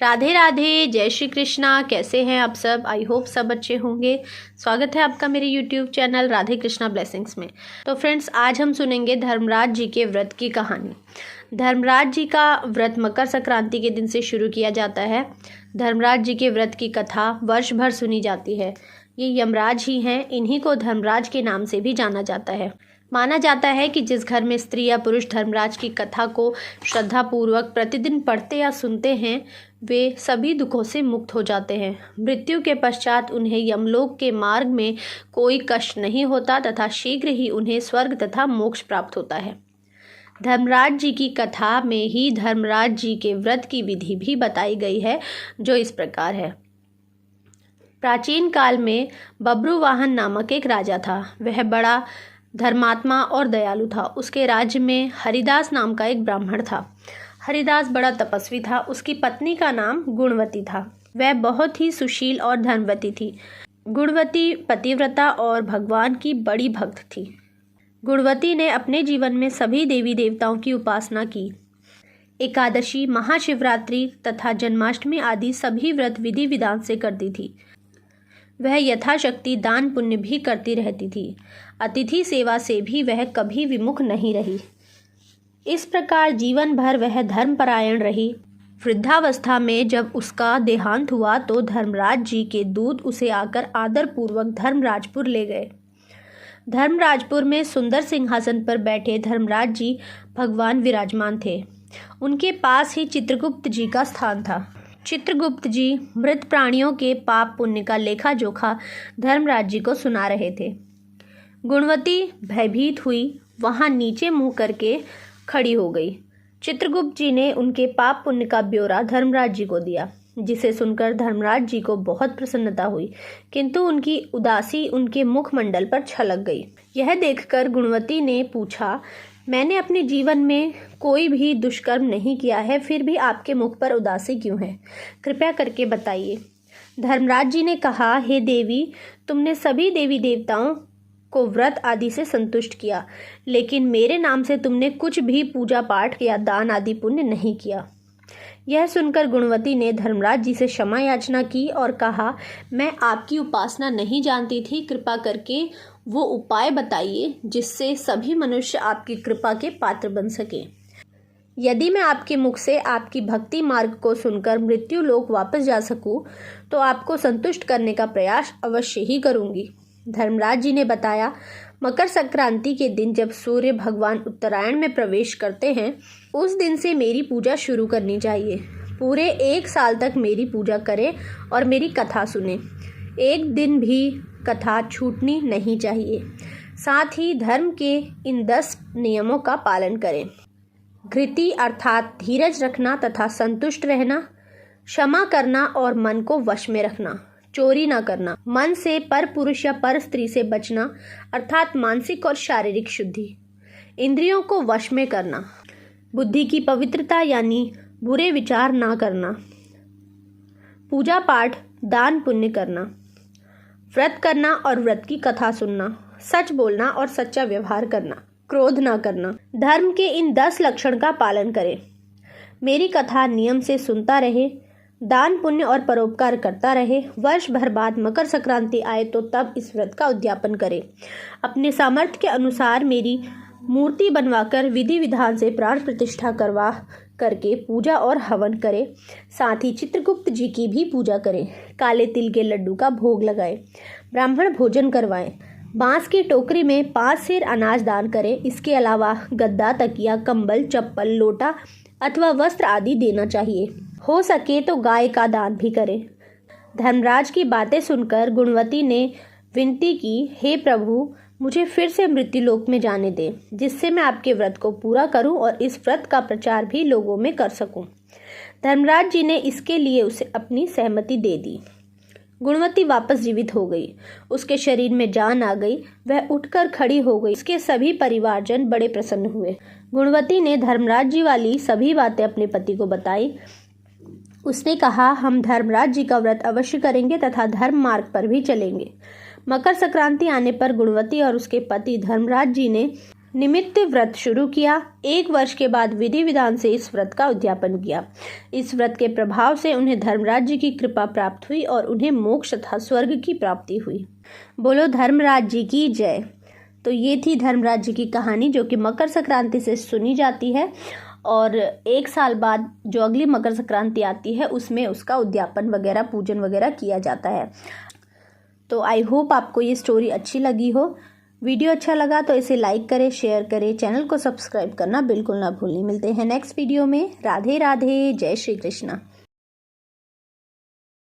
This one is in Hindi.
राधे राधे, जय श्री कृष्णा। कैसे हैं आप सब? आई होप सब अच्छे होंगे। स्वागत है आपका मेरे YouTube channel Radhe Krishna blessings में। तो फ्रेंड्स, आज हम सुनेंगे धर्मराज जी के व्रत की कहानी। धर्मराज जी का व्रत मकर संक्रांति के दिन से शुरू किया जाता है। धर्मराज जी के व्रत की कथा वर्ष भर सुनी जाती है। ये यमराज ही हैं, इन्हीं को धर्मराज के नाम से भी जाना जाता है। माना जाता है कि जिस घर में स्त्री या पुरुष धर्मराज की कथा को श्रद्धापूर्वक प्रतिदिन पढ़ते या सुनते हैं, वे सभी दुखों से मुक्त हो जाते हैं। मृत्यु के पश्चात उन्हें यमलोक के मार्ग में कोई कष्ट नहीं होता तथा शीघ्र ही उन्हें स्वर्ग तथा मोक्ष प्राप्त होता है। धर्मराज जी की कथा में ही धर्मराज जी के व्रत की विधि भी बताई गई है, जो इस प्रकार है। प्राचीन काल में बब्रुवाहन नामक एक राजा था। वह बड़ा धर्मात्मा और दयालु था। उसके राज्य में हरिदास नाम का एक ब्राह्मण था। हरिदास बड़ा तपस्वी था। उसकी पत्नी का नाम गुणवती था। वह बहुत ही सुशील और धनवती थी। गुणवती पतिव्रता और भगवान की बड़ी भक्त थी। गुणवती ने अपने जीवन में सभी देवी देवताओं की उपासना की। एकादशी, महाशिवरात्रि तथा जन्माष्टमी आदि सभी व्रत विधि विधान से करती थी। वह यथाशक्ति दान पुण्य भी करती रहती थी। अतिथि सेवा से भी वह कभी विमुख नहीं रही। इस प्रकार जीवन भर वह धर्मपरायण रही। वृद्धावस्था में जब उसका देहांत हुआ तो धर्मराज जी के दूत उसे आकर आदरपूर्वक धर्मराजपुर ले गए। धर्मराजपुर में सुंदर सिंहासन पर बैठे धर्मराज जी भगवान विराजमान थे। उनके पास ही चित्रगुप्त जी का स्थान था। चित्रगुप्त जी मृत प्राणियों के पाप पुण्य का लेखा जोखा धर्मराज जी को सुना रहे थे। गुणवती भयभीत हुई वहां नीचे मुंह करके खड़ी हो गई। चित्रगुप्त जी ने उनके पाप पुण्य का ब्यौरा धर्मराज जी को दिया, जिसे सुनकर धर्मराज जी को बहुत प्रसन्नता हुई, किंतु उनकी उदासी उनके मुखमंडल पर छलक गई। यह देखकर गुणवती ने पूछा, मैंने अपने जीवन में कोई भी दुष्कर्म नहीं किया है, फिर भी आपके मुख पर उदासी क्यों है? कृपया करके बताइए। धर्मराज जी ने कहा, हे देवी, तुमने सभी देवी देवताओं को व्रत आदि से संतुष्ट किया, लेकिन मेरे नाम से तुमने कुछ भी पूजा पाठ या दान आदि पुण्य नहीं किया। यह सुनकर गुणवती ने धर्मराज जी से क्षमा याचना की और कहा, मैं आपकी उपासना नहीं जानती थी। कृपा करके वो उपाय बताइए जिससे सभी मनुष्य आपकी कृपा के पात्र बन सके। यदि मैं आपके मुख से आपकी भक्ति मार्ग को सुनकर मृत्यु लोक वापस जा सकूं, तो आपको संतुष्ट करने का प्रयास अवश्य ही करूंगी। धर्मराज जी ने बताया, मकर संक्रांति के दिन जब सूर्य भगवान उत्तरायण में प्रवेश करते हैं, उस दिन से मेरी पूजा शुरू करनी चाहिए। पूरे 1 साल तक मेरी पूजा करें और मेरी कथा सुने। एक दिन भी कथा छूटनी नहीं चाहिए। साथ ही धर्म के इन 10 नियमों का पालन करें। धृति अर्थात धीरज रखना तथा संतुष्ट रहना, क्षमा करना और मन को वश में रखना, चोरी न करना, मन से पर पुरुष या पर स्त्री से बचना अर्थात मानसिक और शारीरिक शुद्धि, इंद्रियों को वश में करना, बुद्धि की पवित्रता यानी बुरे विचार ना करना, पूजा पाठ दान पुण्य करना, व्रत करना और व्रत की कथा सुनना, सच बोलना और सच्चा व्यवहार करना, क्रोध ना करना। धर्म के इन 10 लक्षण का पालन करें। मेरी कथा नियम से सुनता रहे, दान पुण्य और परोपकार करता रहे। वर्ष भर बाद मकर संक्रांति आए तो तब इस व्रत का उद्यापन करे। अपने सामर्थ्य के अनुसार मेरी मूर्ति बनवाकर विधि विधान से प्राण प्रतिष्ठा करवा करके पूजा और हवन करे। साथ ही चित्रगुप्त जी की भी पूजा करें। काले तिल के लड्डू का भोग लगाएं। ब्राह्मण भोजन करवाएं। बांस की टोकरी में 5 सेर अनाज दान करें। इसके अलावा गद्दा, तकिया, कंबल, चप्पल, लोटा अथवा वस्त्र आदि देना चाहिए। हो सके तो गाय का दान भी करें। धर्मराज की बातें सुनकर गुणवती ने विनती की, हे प्रभु, मुझे फिर से मृत्युलोक में जाने दें, जिससे मैं आपके व्रत को पूरा करूं और इस व्रत का प्रचार भी लोगों में कर सकूं। धर्मराज जी ने इसके लिए उसे अपनी सहमति दे दी। गुणवती वापस जीवित हो गई। उसके शरीर में जान आ गई। वह उठकर खड़ी हो गई। उसके सभी परिवारजन बड़े प्रसन्न हुए। गुणवती ने धर्मराज जी वाली सभी बातें अपने पति को बताई। उसने कहा, हम धर्मराज जी का व्रत अवश्य करेंगे तथा धर्म मार्ग पर भी चलेंगे। मकर संक्रांति आने पर गुणवती और उसके पति धर्मराज जी ने निमित्त व्रत शुरू किया। 1 वर्ष के बाद विधि विधान से इस व्रत का उद्यापन किया। इस व्रत के प्रभाव से उन्हें धर्मराज जी की कृपा प्राप्त हुई और उन्हें मोक्ष तथा स्वर्ग की प्राप्ति हुई। बोलो धर्मराज जी की जय। तो ये थी धर्मराज जी की कहानी, जो कि मकर संक्रांति से सुनी जाती है और 1 साल बाद जो अगली मकर संक्रांति आती है उसमें उसका उद्यापन वगैरह, पूजन वगैरह किया जाता है। तो आई होप आपको ये स्टोरी अच्छी लगी हो। वीडियो अच्छा लगा तो इसे लाइक करें, शेयर करें, चैनल को सब्सक्राइब करना बिल्कुल ना भूलें। मिलते हैं नेक्स्ट वीडियो में। राधे राधे, जय श्री कृष्णा।